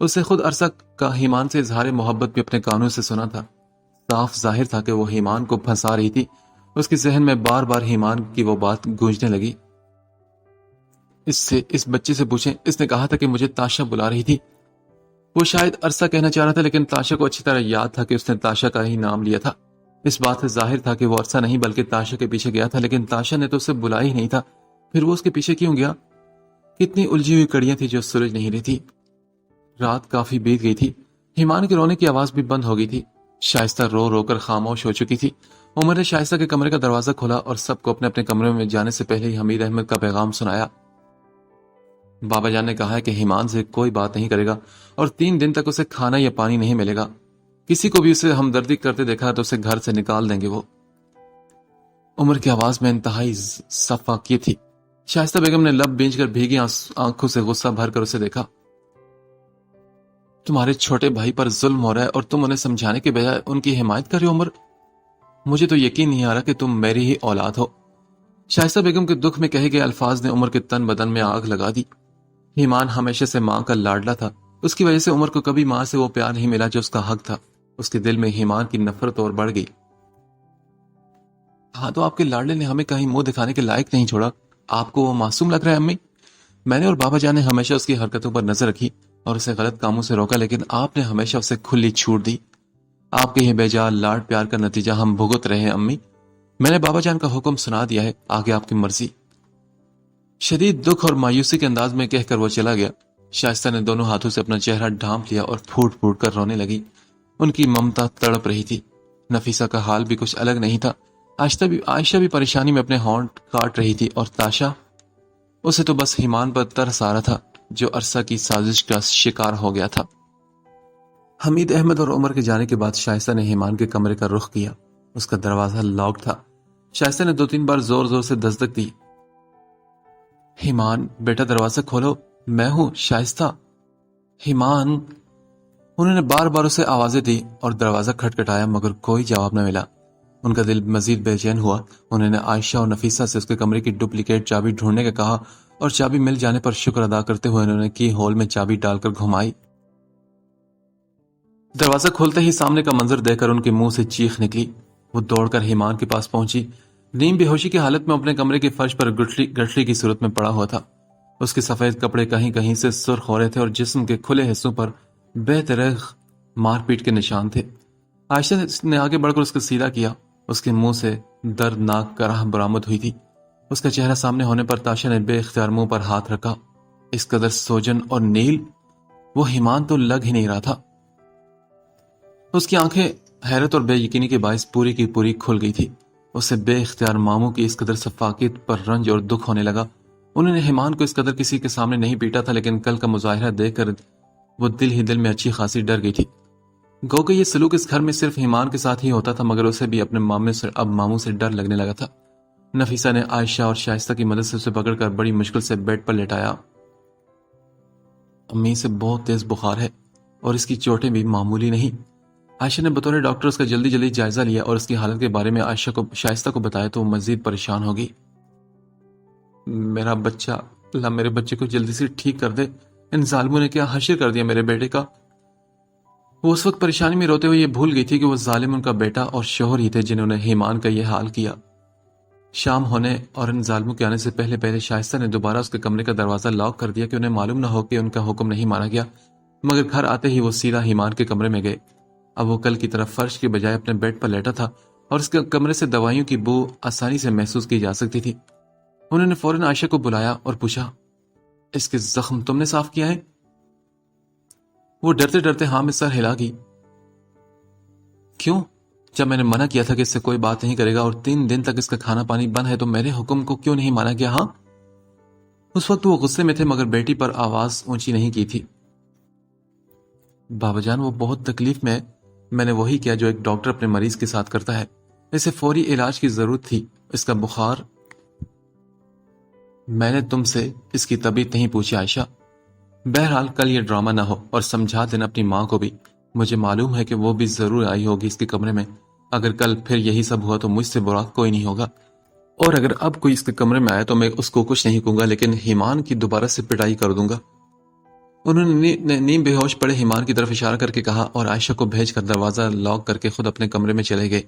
اسے خود عرصہ کا ایمان سے اظہار محبت بھی اپنے کانوں سے سنا تھا۔ صاف ظاہر تھا کہ وہ ایمان کو پھنسا رہی تھی۔ اس کے ذہن میں بار بار ایمان کی وہ بات گونجنے لگی، اس بچے سے پوچھیں، اس نے کہا تھا کہ مجھے تاشا بلا رہی تھی۔ وہ شاید عرصہ کہنا چاہ رہا تھا، لیکن تاشا کو اچھی طرح یاد تھا کہ اس نے تاشا کا ہی نام لیا تھا۔ اس بات سے ظاہر تھا کہ وہ عرصہ نہیں بلکہ تاشا کے پیچھے گیا تھا، لیکن تاشا نے تو اسے بلایا ہی نہیں تھا، پھر وہ اس کے پیچھے کیوں گیا؟ کتنی الجھی ہوئی کڑیاں تھی جو سلجھ نہیں رہی تھی۔ رات کافی بیت گئی تھی، ایمان کے رونے کی آواز بھی بند ہو گئی تھی، شائستہ رو رو کر خاموش ہو چکی تھی۔ عمر نے شائستہ کے کمرے کا دروازہ کھولا اور سب کو اپنے اپنے کمرے میں جانے سے پہلے ہی حمید احمد کا پیغام سنایا۔ بابا جان نے کہا ہے کہ ایمان سے کوئی بات نہیں کرے گا اور 3 دن تک اسے کھانا یا پانی نہیں ملے گا۔ کسی کو بھی اسے ہمدردی کرتے دیکھا تو اسے گھر سے نکال دیں گے وہ۔ عمر کی آواز میں انتہائی صفاقیت تھی۔ شائستہ بیگم نے لب بینچ کر بھیگی آنکھوں سے غصہ بھر کر اسے دیکھا۔ تمہارے چھوٹے بھائی پر ظلم ہو رہا ہے اور تم انہیں سمجھانے کے بجائے ان کی حمایت کر رہے ہو عمر؟ مجھے تو یقین نہیں آ رہا کہ تم میری ہی اولاد ہو۔ شائستہ بیگم کے دکھ میں کہے گئے الفاظ نے عمر کے تن بدن میں آگ لگا دی۔ ایمان ہمیشہ سے ماں کا لاڈلا تھا، اس کی وجہ سے عمر کو کبھی ماں سے وہ پیار نہیں ملا جو اس کا حق تھا۔ اس کے دل میں ایمان کی نفرت اور بڑھ گئی۔ ہاں تو آپ کے لاڈلے نے ہمیں کہیں منہ دکھانے کے لائق نہیں چھوڑا۔ آپ کو وہ معصوم لگ رہا ہے امی؟ میں نے اور بابا جان نے ہمیشہ اس کی حرکتوں پر نظر رکھی اور اسے غلط کاموں سے روکا، لیکن آپ نے ہمیشہ اسے کھلی چھوٹ دی۔ آپ کے یہ بے جا لاڈ پیار کا نتیجہ ہم بھگت رہے ہیں امی۔ میں نے بابا جان کا حکم سنا دیا ہے، آگے آپ کی مرضی۔ شدید دکھ اور مایوسی کے انداز میں کہہ کر وہ چلا گیا۔ شائستہ نے دونوں ہاتھوں سے اپنا چہرہ ڈھانپ لیا اور پھوٹ پھوٹ کر رونے لگی۔ ان کی ممتا تڑپ رہی تھی۔ نفیسہ کا حال بھی کچھ الگ نہیں تھا۔ عائشہ بھی پریشانی میں اپنے ہونٹ کاٹ رہی تھی، اور تاشا، اسے تو بس ایمان پر ترس آ رہا تھا جو عرصہ کی سازش کا شکار ہو گیا تھا۔ حمید احمد اور عمر کے جانے کے بعد شائستہ نے ایمان کے کمرے کا رخ کیا۔ اس کا دروازہ لاک تھا۔ شائستہ نے 2-3 بار زور زور سے دستک دی۔ ایمان بیٹا دروازہ کھولو، میں ہوں شائستہ، ایمان۔ انہوں نے بار بار اسے آوازیں دی اور دروازہ کھٹکھٹایا مگر کوئی جواب نہ ملا۔ ان کا دل مزید بے چین ہوا۔ انہوں نے عائشہ اور نفیسہ سے اس کے کمرے کی ڈپلیکیٹ چابی ڈھونڈنے کا کہا اور چابی مل جانے پر شکر ادا کرتے ہوئے انہوں نے کی ہول میں چابی ڈال کر گھمائی۔ دروازہ کھولتے ہی سامنے کا منظر دیکھ کر ان کے منہ سے چیخ نکلی۔ وہ دوڑ کر ایمان کے پاس پہنچی۔ نیم بے ہوشی کی حالت میں اپنے کمرے کے فرش پر گٹھلی کی صورت میں پڑا ہوا تھا۔ اس کے سفید کپڑے کہیں کہیں سے سرخ ہو رہے تھے اور جسم کے کھلے حصوں پر بے دریغ مار پیٹ کے نشان تھے۔ عائشہ نے آگے بڑھ کر اس کو سیدھا کیا۔ اس کے منہ سے دردناک کراہ برآمد ہوئی تھی۔ اس کا چہرہ سامنے ہونے پر تاشا نے بے اختیار منہ پر ہاتھ رکھا۔ اس قدر سوجن اور نیل وہ ایمان تو لگ ہی نہیں رہا تھا۔ اس کی آنکھیں حیرت اور بے یقینی کے باعث پوری کی پوری کھل گئی تھی۔ اسے بے اختیار ماموں کی اس قدر صفاقیت پر رنج اور دکھ ہونے لگا۔ انہوں نے ایمان کو اس قدر کسی کے سامنے نہیں پیٹا تھا، لیکن کل کا مظاہرہ دیکھ کر وہ دل ہی دل میں اچھی خاصی ڈر گئی تھی۔ گو کہ یہ سلوک اس گھر میں صرف ایمان کے ساتھ ہی ہوتا تھا، مگر اسے بھی اپنے ماموں سے ڈر لگنے لگا تھا۔ نفیسہ نے عائشہ اور شائستہ کی مدد سے اسے پکڑ کر بڑی مشکل سے بیڈ پر لٹایا۔ امی سے بہت تیز بخار ہے اور اس کی چوٹیں بھی معمولی نہیں۔ عائشہ نے بطور ڈاکٹر اس کا جلدی جائزہ لیا اور اس کی حالت کے بارے میں شائستہ کو بتایا تو وہ مزید پریشان ہو گئی۔ میرا بچہ، اللہ میرے بچے کو جلدی سے ٹھیک کر دے، ان ظالموں نے کیا حشر کر دیا میرے بیٹے کا۔ وہ اس وقت پریشانی میں روتے ہوئے یہ بھول گئی تھی کہ وہ ظالم ان کا بیٹا اور شوہر ہی تھے جنہوں نے ایمان کا یہ حال کیا۔ شام ہونے اور ان ظالموں کے آنے سے پہلے شائستہ نے دوبارہ اس کے کمرے کا دروازہ لاک کر دیا کہ انہیں معلوم نہ ہو کہ ان کا حکم نہیں مانا گیا، مگر گھر آتے ہی وہ سیدھا ایمان کے کمرے میں گئے۔ اب وہ کل کی طرف فرش کے بجائے اپنے بیڈ پر لیٹا تھا اور اس کے کمرے سے دوائیوں کی بو آسانی سے محسوس کی جا سکتی تھی۔ انہوں نے فوراً عائشہ کو بلایا اور پوچھا، اس کے زخم تم نے صاف کیا ہے؟ وہ ڈرتے ڈرتے ہاں میں سر ہلا گئی۔ کیوں؟ جب میں نے منع کیا تھا کہ اس سے کوئی بات نہیں کرے گا اور 3 دن تک اس کا کھانا پانی بند ہے تو میرے حکم کو کیوں نہیں مانا گیا؟ ہاں، اس وقت وہ غصے میں تھے مگر بیٹی پر آواز اونچی نہیں کی تھی۔ بابا جان وہ بہت تکلیف میں ہے، میں نے وہی کیا جو ایک ڈاکٹر اپنے مریض کے ساتھ کرتا ہے۔ اسے فوری علاج کی ضرورت تھی، اس کا بخار۔ میں نے تم سے اس کی طبیعت نہیں پوچھی عائشہ۔ بہرحال کل یہ ڈرامہ نہ ہو اور سمجھا دینا اپنی ماں کو بھی۔ مجھے معلوم ہے کہ وہ بھی ضرور آئی ہوگی اس کے کمرے میں۔ اگر کل پھر یہی سب ہوا تو مجھ سے برا کوئی نہیں ہوگا، اور اگر اب کوئی اس کے کمرے میں آیا تو میں اس کو کچھ نہیں کہوں گا، لیکن ایمان کی دوبارہ سے پٹائی کر دوں گا۔ انہوں نے نیم بے ہوش پڑے ایمان کی طرف اشارہ کر کے کہا اور عائشہ کو بھیج کر دروازہ لاک کر کے خود اپنے کمرے میں چلے گئے۔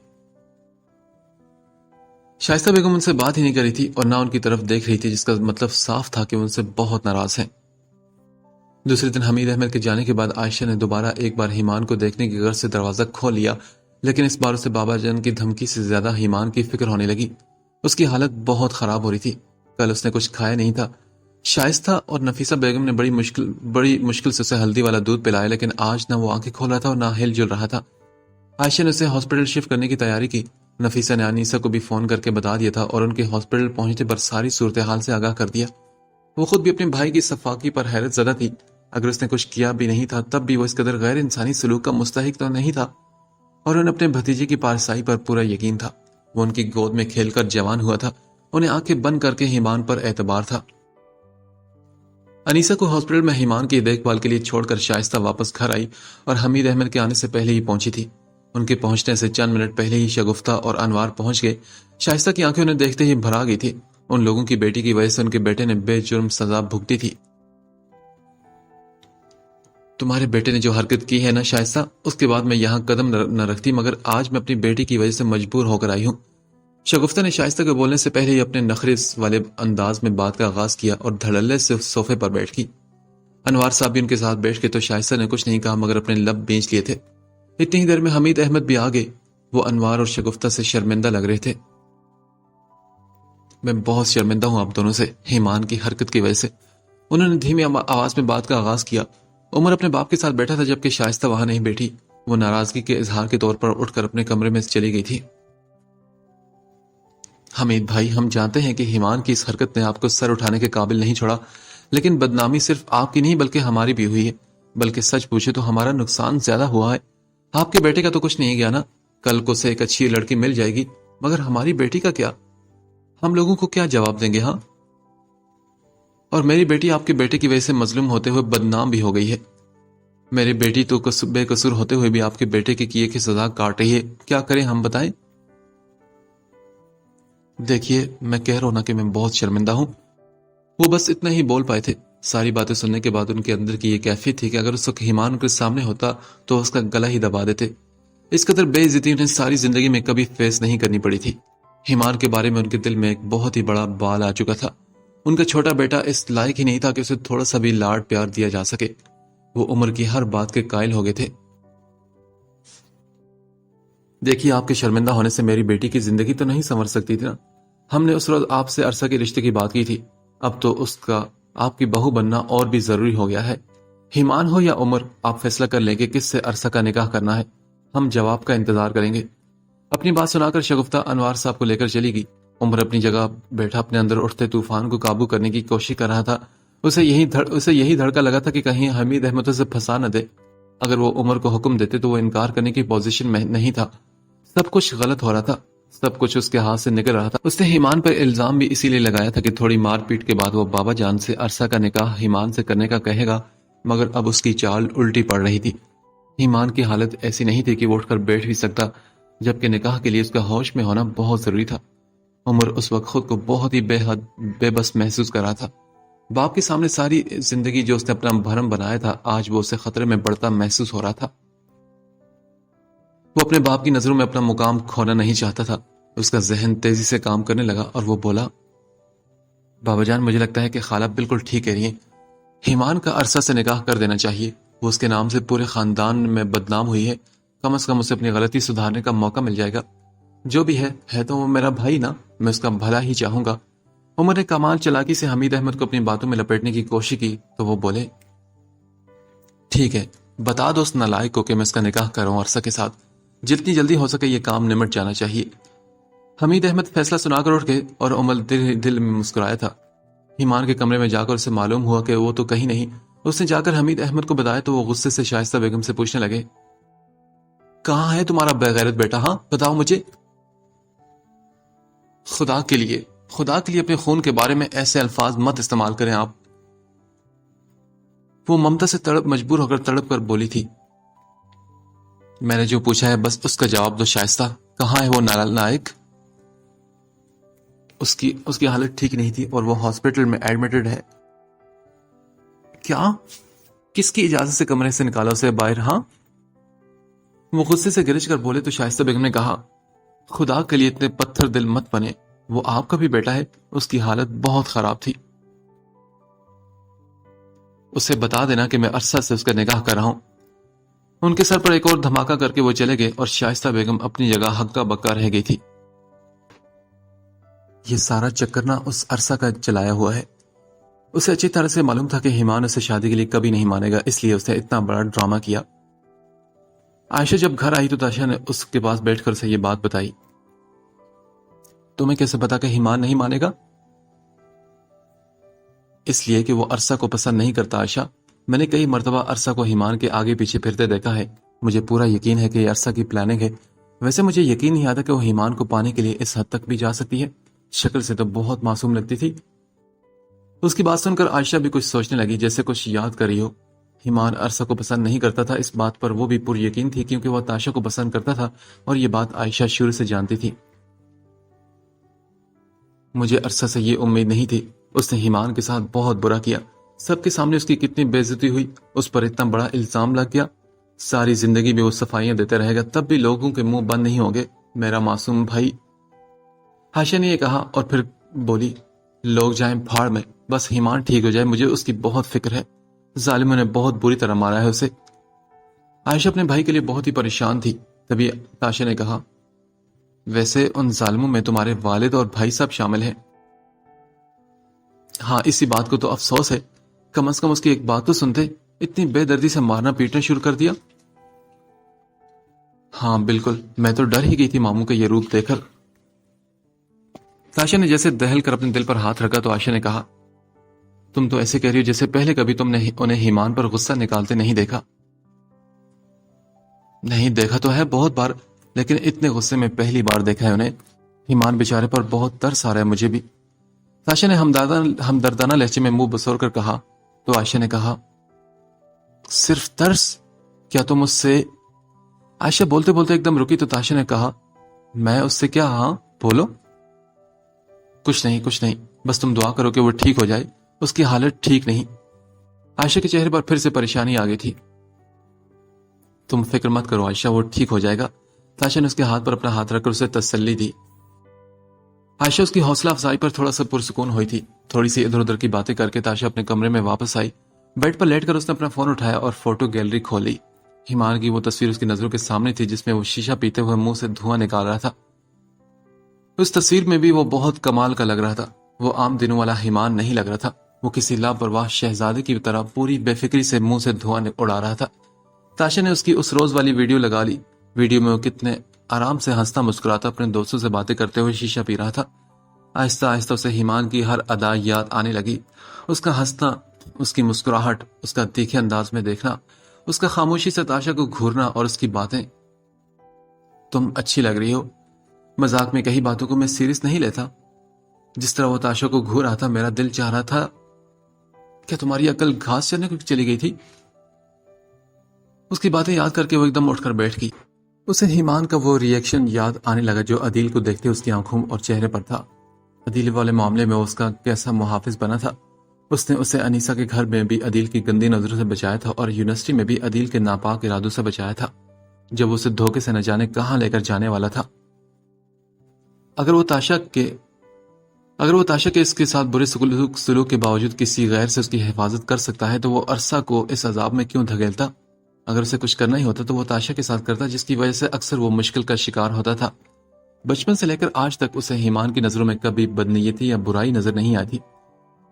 شائستہ بیگم ان سے بات ہی نہیں کری تھی اور نہ ان کی طرف دیکھ رہی تھی، جس کا مطلب صاف تھا کہ وہ ان سے بہت ناراض ہیں۔ دوسرے دن حمید احمد کے جانے کے بعد عائشہ نے دوبارہ ایک بار ایمان کو دیکھنے کی غرض سے دروازہ کھول لیا، لیکن اس بار اسے بابا جان کی دھمکی سے زیادہ ایمان کی فکر ہونے لگی۔ اس کی حالت بہت خراب ہو رہی تھی۔ کل اس نے کچھ کھایا نہیں تھا۔ شائستہ اور نفیسہ بیگم نے بڑی مشکل سے اسے ہلدی والا دودھ پلایا، لیکن آج نہ وہ آنکھیں کھول رہا تھا اور نہ ہل جل رہا تھا۔ عائشہ نے اسے ہاسپٹل شفٹ کرنے کی تیاری کی۔ نفیسہ نے انیسہ کو بھی فون کر کے بتا دیا تھا اور ان کے ہاسپٹل پہنچنے پر ساری صورتحال سے آگاہ کر دیا۔ وہ خود بھی اپنے بھائی کی صفاقی پر حیرت زدہ تھی۔ اگر اس نے کچھ کیا بھی نہیں تھا تب بھی وہ اس قدر غیر انسانی سلوک کا مستحق تو نہیں تھا، اور انہیں اپنے بھتیجے کی پارسائی پر پورا یقین تھا۔ وہ ان کی گود میں کھیل کر جوان ہوا تھا، انہیں آنکھیں بند کر کے ایمان پر اعتبار تھا۔ انیسہ کو ہاسپٹل میں ایمان کی دیکھ بھال کے لیے چھوڑ کر شائستہ واپس گھر آئی اور حمید احمد کے آنے سے پہلے ہی پہنچی تھی۔ ان کے پہنچنے سے چند منٹ پہلے ہی شگفتہ اور انوار پہنچ گئے۔ شائستہ کی آنکھیں انہیں دیکھتے ہی بھرا گئی تھی۔ ان لوگوں کی بیٹی کی وجہ سے ان کے بیٹے نے بے جرم سزا بھگتی تھی۔ تمہارے بیٹے نے جو حرکت کی ہے نا شائستہ، اس کے بعد میں یہاں قدم نہ رکھتی، مگر آج میں اپنی بیٹی کی وجہ سے مجبور ہو کر آئی ہوں۔ شگفتہ نے شائستہ کے بولنے سے پہلے ہی اپنے نخرے والے انداز میں بات کا آغاز کیا اور دھڑلے سے صوفے پر بیٹھ گئی۔ انوار صاحب بھی ان کے ساتھ بیٹھ کے تو شائستہ نے کچھ نہیں کہا مگر اپنے لب بیچ لیے تھے۔ اتنی ہی دیر میں حمید احمد بھی آ گئے۔ وہ انوار اور شگفتہ سے شرمندہ لگ رہے تھے۔ میں بہت شرمندہ ہوں آپ دونوں سے، ایمان کی حرکت کی وجہ سے، انہوں نے دھیمی آواز میں بات کا آغاز کیا۔ عمر اپنے باپ کے ساتھ بیٹھا تھا جبکہ شائستہ وہاں نہیں بیٹھی۔ وہ ناراضگی کے اظہار کے طور پر اٹھ کر اپنے کمرے میں چلی گئی تھی۔ حمید بھائی، ہم جانتے ہیں کہ ایمان کی اس حرکت نے آپ کو سر اٹھانے کے قابل نہیں چھوڑا، لیکن بدنامی صرف آپ کی نہیں بلکہ ہماری بھی ہوئی ہے۔ بلکہ سچ پوچھے تو ہمارا نقصان زیادہ ہوا ہے۔ آپ کے بیٹے کا تو کچھ نہیں گیا نا، کل کو سے ایک اچھی لڑکی مل جائے گی، مگر ہماری بیٹی کا کیا؟ ہم لوگوں کو کیا جواب دیں گے؟ ہاں، اور میری بیٹی آپ کے بیٹے کی وجہ سے مظلوم ہوتے ہوئے بدنام بھی ہو گئی ہے۔ میری بیٹی تو بے قصور ہوتے ہوئے بھی آپ کے بیٹے کے کیے کی سزا کاٹ رہی ہے۔ کیا کریں ہم، بتائیں؟ دیکھیے، میں کہہ رہا ہوں نا کہ میں بہت شرمندہ ہوں۔ وہ بس اتنا ہی بول پائے تھے۔ ساری باتیں سننے کے بعد ان کے اندر کی یہ کیفیت تھی کہ اگر اس وقت ایمان ان کے سامنے ہوتا تو اس کا گلا ہی دبا دیتے۔ اس قدر بے عزتی انہیں ساری زندگی میں کبھی فیس نہیں کرنی پڑی تھی۔ ایمان کے بارے میں ان کے دل میں ایک بہت ہی بڑا بال آ چکا تھا۔ ان کا چھوٹا بیٹا اس لائق ہی نہیں تھا کہ اسے تھوڑا سا بھی لاڈ پیار دیا جا سکے۔ وہ عمر کی ہر بات کے قائل ہو گئے تھے۔ دیکھیے، آپ کے شرمندہ ہونے سے میری بیٹی کی زندگی تو نہیں سنور سکتی تھی نا۔ ہم نے اس روز آپ سے عرصہ کے رشتے کی بات کی تھی، اب تو اس کا آپ کی بہو بننا اور بھی ضروری ہو گیا ہے۔ ایمان ہو یا عمر، آپ فیصلہ کر لیں کہ کس سے عرصہ کا نکاح کرنا ہے، ہم جواب کا انتظار کریں گے۔ اپنی بات سنا کر شگفتہ انوار صاحب کو لے کر چلی گئی۔ عمر اپنی جگہ بیٹھا اپنے اندر اٹھتے طوفان کو قابو کرنے کی کوشش کر رہا تھا۔ اسے یہی دھڑکا لگا تھا کہ کہیں حمید احمد اسے پھنسا نہ دے۔ اگر وہ عمر کو حکم دیتے تو وہ انکار کرنے کی پوزیشن میں نہیں تھا۔ سب کچھ غلط ہو رہا تھا، سب کچھ اس کے ہاتھ سے نکل رہا تھا۔ اس نے ایمان پر الزام بھی اسی لیے لگایا تھا کہ تھوڑی مار پیٹ کے بعد وہ بابا جان سے عرصہ کا نکاح ایمان سے کرنے کا کہے گا، مگر اب اس کی چال الٹی پڑ رہی تھی۔ ایمان کی حالت ایسی نہیں تھی کہ وہ اٹھ کر بیٹھ بھی سکتا، جبکہ نکاح کے لیے اس کا ہوش میں ہونا بہت ضروری تھا۔ عمر اس وقت خود کو بہت ہی بے بس محسوس کر رہا تھا۔ باپ کے سامنے ساری زندگی جو اس نے اپنا بھرم بنایا تھا، آج وہ اسے خطرے میں بڑھتا محسوس ہو رہا تھا۔ وہ اپنے باپ کی نظروں میں اپنا مقام کھونا نہیں چاہتا تھا۔ اس کا ذہن تیزی سے کام کرنے لگا اور وہ بولا، بابا جان، مجھے لگتا ہے کہ خالہ بالکل ٹھیک کہہ رہی ہیں۔ ایمان کا عرصہ سے نکاح کر دینا چاہیے۔ وہ اس کے نام سے پورے خاندان میں بدنام ہوئی ہے، کم از کم اسے اپنی غلطی سدھارنے کا موقع مل جائے گا۔ جو بھی ہے تو وہ میرا بھائی نا، میں اس کا بھلا ہی چاہوں گا۔ عمر نے کمال چلاکی سے حمید احمد کو اپنی باتوں میں لپیٹنے کی کوشش کی تو وہ بولے، ٹھیک ہے، بتا دو اس نالائق کو کہ میں اس کا نکاح کروں عرصہ کے ساتھ، جتنی جلدی ہو سکے یہ کام نمٹ جانا چاہیے۔ حمید احمد فیصلہ سنا کر اٹھ گئے اور عمر دل میں مسکرایا تھا۔ ایمان کے کمرے میں جا کر اسے معلوم ہوا کہ وہ تو کہیں نہیں۔ اس نے جا کر حمید احمد کو بتایا تو وہ غصے سے شائستہ بیگم سے پوچھنے لگے، کہاں ہے تمہارا بغیرت بیٹا؟ ہاں بتاؤ مجھے۔ خدا کے لیے اپنے خون کے بارے میں ایسے الفاظ مت استعمال کریں آپ۔ وہ ممتا سے مجبور ہو کر تڑپ کر بولی تھی، میں نے جو پوچھا ہے بس اس کا جواب دو شائستہ، کہاں ہے وہ نالائق؟ اس کی حالت ٹھیک نہیں تھی اور وہ ہاسپٹل میں ایڈمٹڈ ہے۔ کیا؟ کس کی اجازت سے کمرے سے نکالا اسے باہر؟ ہاں، وہ غصے سے گرج کر بولے تو شائستہ بیگم نے کہا، خدا کے لیے اتنے پتھر دل مت بنے، وہ آپ کا بھی بیٹا ہے، اس کی حالت بہت خراب تھی۔ اسے بتا دینا کہ میں عرصہ سے اس کا نکاح کر رہا ہوں۔ ان کے سر پر ایک اور دھماکہ کر کے وہ چلے گئے اور شائستہ بیگم اپنی جگہ ہکا بکا رہ گئی تھی۔ یہ سارا چکر نہ اس عرصہ کا چلایا ہوا ہے۔ اسے اچھی طرح سے معلوم تھا کہ ایمان اسے شادی کے لیے کبھی نہیں مانے گا، اس لیے اس نے اتنا بڑا ڈرامہ کیا۔ عائشہ جب گھر آئی تو تاشا نے اس کے پاس بیٹھ کر اسے یہ بات بتائی۔ تمہیں کیسے پتا کہ ایمان نہیں مانے گا؟ اس لیے کہ وہ عرصہ کو پسند نہیں کرتا عائشہ۔ میں نے کئی مرتبہ عرصہ کو ایمان کے آگے پیچھے پھرتے دیکھا ہے۔ مجھے پورا یقین ہے کہ یہ عرصہ کی پلاننگ ہے۔ ویسے مجھے یقین نہیں آتا کہ وہ ایمان کو پانے کے لیے اس حد تک بھی جا سکتی ہے۔ شکل سے تو بہت معصوم لگتی تھی۔ اس کی بات سن کر عائشہ بھی کچھ سوچنے لگی، جیسے کچھ یاد کر رہی ہو۔ ایمان عرصہ کو پسند نہیں کرتا تھا، اس بات پر وہ بھی پر یقین تھی، کیونکہ وہ تاشا کو پسند کرتا تھا اور یہ بات عائشہ شروع سے جانتی تھی۔ مجھے عرصہ سے یہ امید نہیں تھی۔ اس نے ایمان کے ساتھ بہت برا کیا۔ سب کے سامنے اس کی کتنی بے عزتی ہوئی، اس پر اتنا بڑا الزام لگ گیا۔ ساری زندگی میں وہ صفائیاں دیتے رہے گا، تب بھی لوگوں کے منہ بند نہیں ہوں گے۔ میرا معصوم بھائی۔ عائشہ نے یہ کہا اور پھر بولی، لوگ جائیں بھاڑ میں، بس ایمان ٹھیک ہو جائے، مجھے اس کی بہت فکر ہے۔ ظالموں نے بہت بری طرح مارا ہے اسے۔ عائشہ اپنے بھائی کے لیے بہت ہی پریشان تھی۔ تبھی تاشا نے کہا، ویسے ان ظالموں میں تمہارے والد اور بھائی سب شامل ہیں۔ ہاں، اسی بات کو تو افسوس ہے۔ کم از کم اس کی ایک بات تو سنتے، اتنی بے دردی سے مارنا پیٹنا شروع کر دیا۔ ہاں بالکل، میں تو ڈر ہی گئی تھی ماموں کا یہ روپ دیکھ کر۔ تاشا نے جیسے دہل کر اپنے دل پر ہاتھ رکھا تو عائشہ نے کہا، تم تو ایسے کہہ رہی ہو جیسے پہلے کبھی تم نے انہیں ایمان پر غصہ نکالتے نہیں دیکھا۔ نہیں دیکھا تو ہے بہت بار، لیکن اتنے غصے میں پہلی بار دیکھا ہے انہیں۔ ایمان بیچارے پر بہت ترس آ رہا ہے مجھے بھی۔ تاشا نے ہمدردانہ لہجے میں منہ بسور کر کہا تو عائشہ نے کہا، صرف ترس؟ کیا تم اس سے؟ عائشہ بولتے بولتے ایک دم رکی تو تاشا نے کہا، میں اس سے کیا؟ ہاں بولو۔ کچھ نہیں، بس تم دعا کرو کہ وہ ٹھیک ہو جائے، اس کی حالت ٹھیک نہیں۔ عائشہ کے چہرے پر پھر سے پریشانی آ گئی تھی۔ تم فکر مت کرو عائشہ، وہ ٹھیک ہو جائے گا۔ تاشا نے اس کے ہاتھ پر اپنا ہاتھ رکھ کر اسے تسلی دی۔ عائشہ اس کی حوصلہ افزائی پر تھوڑا سا پرسکون ہوئی تھی۔ تھوڑی سی ادھر ادھر کی باتیں کر کے تاشا اپنے کمرے میں واپس آئی۔ بیڈ پر لیٹ کر اس نے اپنا فون اٹھایا اور فوٹو گیلری کھولی۔ ایمان کی وہ تصویر اس کی نظروں کے سامنے تھی، جس میں وہ شیشہ پیتے ہوئے منہ سے دھواں نکال رہا تھا۔ اس تصویر میں بھی وہ بہت کمال کا لگ رہا تھا۔ وہ عام دنوں والا ایمان نہیں لگ رہا تھا۔ وہ کسی لاپرواہ شہزادے کی طرح پوری بے فکری سے منہ سے دھواں اڑا رہا تھا۔ تاشا نے اس کی اس روز والی ویڈیو لگا لی۔ ویڈیو میں وہ کتنے آرام سے ہنستا مسکراتا اپنے دوستوں سے باتیں کرتے ہوئے شیشہ پی رہا تھا۔ آہستہ آہستہ اسے ایمان کی ہر ادا یاد آنے لگی۔ اس کا ہنسنا، اس کی مسکراہٹ، اس کا تیکھے انداز میں دیکھنا، اس کا خاموشی سے تاشا کو گھورنا اور اس کی باتیں، تم اچھی لگ رہی ہو۔ مذاق میں کہی باتوں کو میں سیریس نہیں لیتا۔ جس طرح وہ تاشا کو گھور رہا تھا، میرا دل چاہ رہا تھا، کیا تمہاری عقل گھاس چرنے کو چلی گئی تھی؟ اس کی باتیں یاد کر کے وہ ایک دم اٹھ کر بیٹھ گئی۔ اسے ایمان کا وہ ری ایکشن یاد آنے لگا جو عدیل کو دیکھتے اس کی آنکھوں اور چہرے پر تھا۔ عدیل والے معاملے میں اس کا کیسا محافظ بنا تھا۔ اس نے اسے انیسا کے گھر میں بھی عدیل کی گندی نظروں سے بچایا تھا اور یونیورسٹی میں بھی عدیل کے ناپاک ارادوں سے بچایا تھا، جب اسے دھوکے سے نہ جانے کہاں لے کر جانے والا تھا۔ اگر وہ تاشا کے اس کے ساتھ برے سلوک کے باوجود کسی غیر سے اس کی حفاظت کر سکتا ہے تو وہ عرصہ کو اس عذاب میں کیوں دھکیلتا؟ اگر اسے کچھ کرنا ہی ہوتا تو وہ تاشا کے ساتھ کرتا، جس کی وجہ سے اکثر وہ مشکل کا شکار ہوتا تھا۔ بچپن سے لے کر آج تک اسے ایمان کی نظروں میں کبھی بدنیتی یا برائی نظر نہیں آئی تھی۔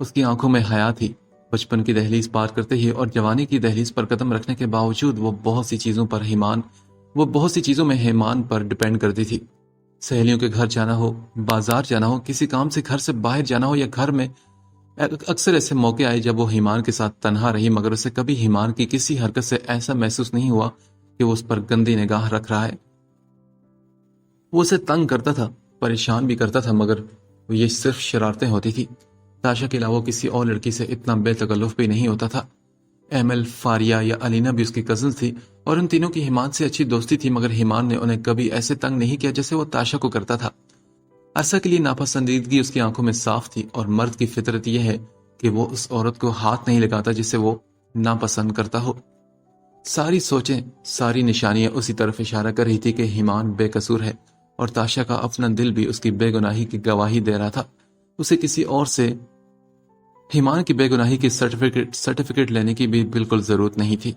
اس کی آنکھوں میں حیا تھی۔ بچپن کی دہلیز پار کرتے ہی اور جوانی کی دہلیز پر قدم رکھنے کے باوجود وہ بہت سی چیزوں میں ایمان پر ڈیپینڈ کرتی تھی۔ سہیلیوں کے گھر جانا ہو، بازار جانا ہو، کسی کام سے گھر سے باہر جانا ہو یا گھر میں، اکثر ایسے موقع آئے جب وہ ایمان کے ساتھ تنہا رہی، مگر اسے کبھی ایمان کی کسی حرکت سے ایسا محسوس نہیں ہوا کہ وہ اس پر گندی نگاہ رکھ رہا ہے۔ وہ اسے تنگ کرتا تھا، پریشان بھی کرتا تھا، مگر یہ صرف شرارتیں ہوتی تھی۔ تاشا کے علاوہ کسی اور لڑکی سے اتنا بے تکلف بھی نہیں ہوتا تھا۔ ایمل، فاریہ یا علینا بھی اس کی کزنز تھی اور ان تینوں کی ایمان سے اچھی دوستی تھی، مگر ایمان نے انہیں کبھی ایسے تنگ نہیں کیا جیسے وہ تاشا کو کرتا تھا۔ عرصہ کے لیے ناپسندیدگی اس کی آنکھوں میں صاف تھی، اور مرد کی فطرت یہ ہے کہ وہ اس عورت کو ہاتھ نہیں لگاتا جسے وہ ناپسند کرتا ہو۔ ساری سوچیں، ساری نشانیاں اسی طرف اشارہ کر رہی تھی کہ ایمان بے قصور ہے، اور تاشا کا اپنا دل بھی اس کی بے گناہی کی گواہی دے رہا تھا۔ اسے کسی اور سے ایمان کی بے گناہی کی سرٹیفکیٹ لینے کی بھی بالکل ضرورت نہیں تھی۔